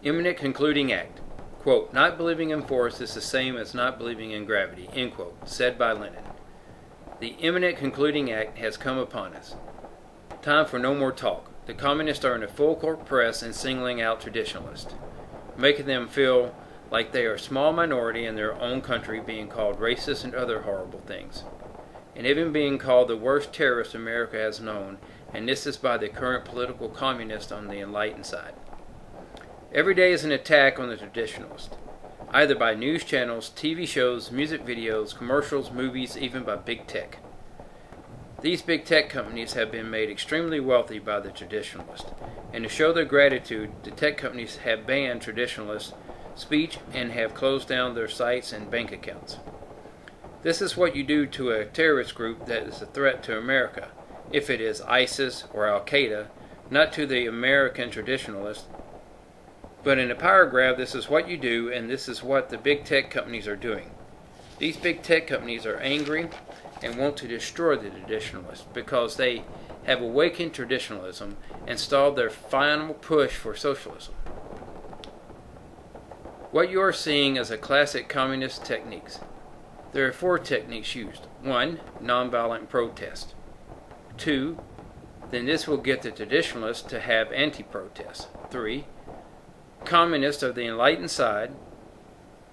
Imminent Concluding Act. Quote, not believing in force is the same as not believing in gravity, end quote, said by Lenin. The imminent concluding act has come upon us. Time for no more talk. The communists are in a full court press and singling out traditionalists, making them feel like they are a small minority in their own country, being called racist and other horrible things, and even being called the worst terrorist America has known, and this is by the current political communists on the enlightened side. Every day is an attack on the traditionalists, either by news channels, TV shows, music videos, commercials, movies, even by big tech. These big tech companies have been made extremely wealthy by the traditionalists, and to show their gratitude, the tech companies have banned traditionalist speech and have closed down their sites and bank accounts. This is what you do to a terrorist group that is a threat to America, if it is ISIS or Al-Qaeda, not to the American traditionalists. But in a power grab, this is what you do, and this is what the big tech companies are doing. These big tech companies are angry and want to destroy the traditionalists because they have awakened traditionalism and stalled their final push for socialism. What you are seeing is a classic communist techniques. There are 4 techniques used. 1. Nonviolent protest. 2. Then this will get the traditionalists to have anti-protest. 3. Communists of the enlightened side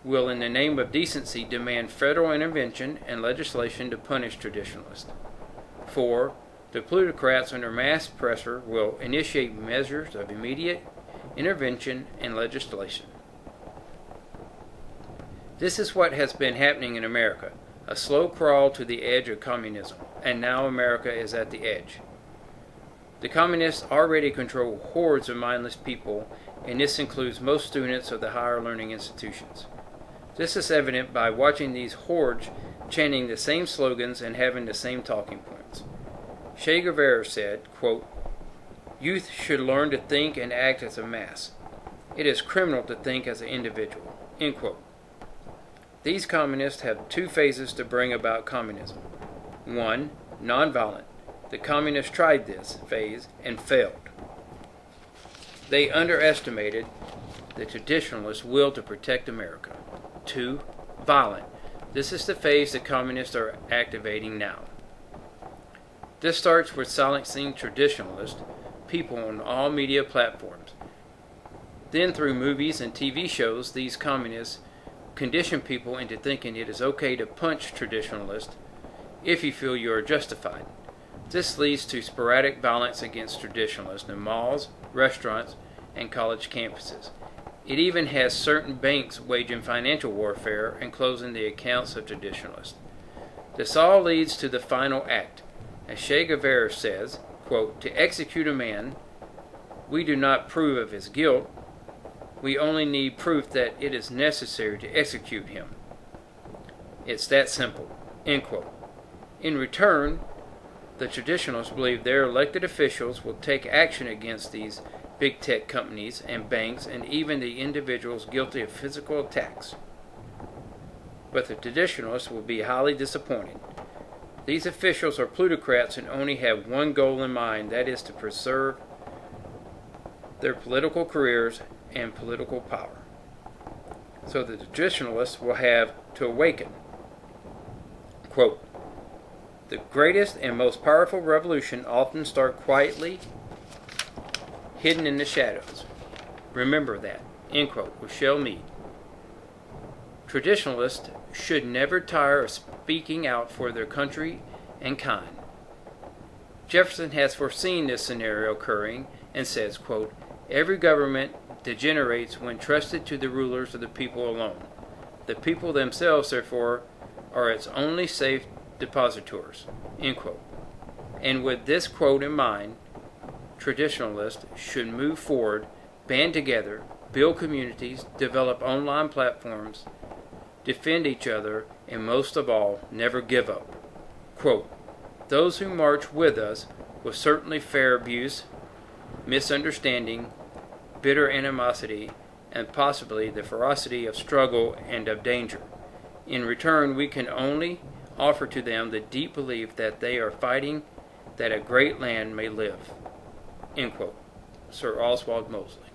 will, in the name of decency, demand federal intervention and legislation to punish traditionalists. 4. The plutocrats under mass pressure will initiate measures of immediate intervention and legislation. This is what has been happening in America, a slow crawl to the edge of communism, and now America is at the edge. The communists already control hordes of mindless people, and this includes most students of the higher learning institutions. This is evident by watching these hordes chanting the same slogans and having the same talking points. Che Guevara said, quote, youth should learn to think and act as a mass. It is criminal to think as an individual, end quote. These communists have 2 phases to bring about communism. 1. Nonviolent. The communists tried this phase and failed. They underestimated the traditionalists' will to protect America. 2. Violent. This is the phase the communists are activating now. This starts with silencing traditionalist people on all media platforms. Then through movies and TV shows, these communists condition people into thinking it is okay to punch traditionalists if you feel you are justified. This leads to sporadic violence against traditionalists in malls, restaurants, and college campuses. It even has certain banks waging financial warfare and closing the accounts of traditionalists. This all leads to the final act. As Che Guevara says, quote, to execute a man, we do not prove of his guilt. We only need proof that it is necessary to execute him. It's that simple, end quote. In return, the traditionalists believe their elected officials will take action against these big tech companies and banks and even the individuals guilty of physical attacks. But the traditionalists will be highly disappointed. These officials are plutocrats and only have one goal in mind, that is to preserve their political careers and political power. So the traditionalists will have to awaken. Quote, the greatest and most powerful revolution often start quietly, hidden in the shadows. Remember that, end quote, with Shell Mead. Traditionalists should never tire of speaking out for their country and kind. Jefferson has foreseen this scenario occurring and says, quote, every government degenerates when trusted to the rulers of the people alone. The people themselves, therefore, are its only safe depositors, end quote. And with this quote in mind, traditionalists should move forward, band together, build communities, develop online platforms, defend each other, and most of all, never give up. Quote, those who march with us will certainly fare abuse, misunderstanding, bitter animosity, and possibly the ferocity of struggle and of danger. In return, we can only offer to them the deep belief that they are fighting that a great land may live. End quote. Sir Oswald Mosley.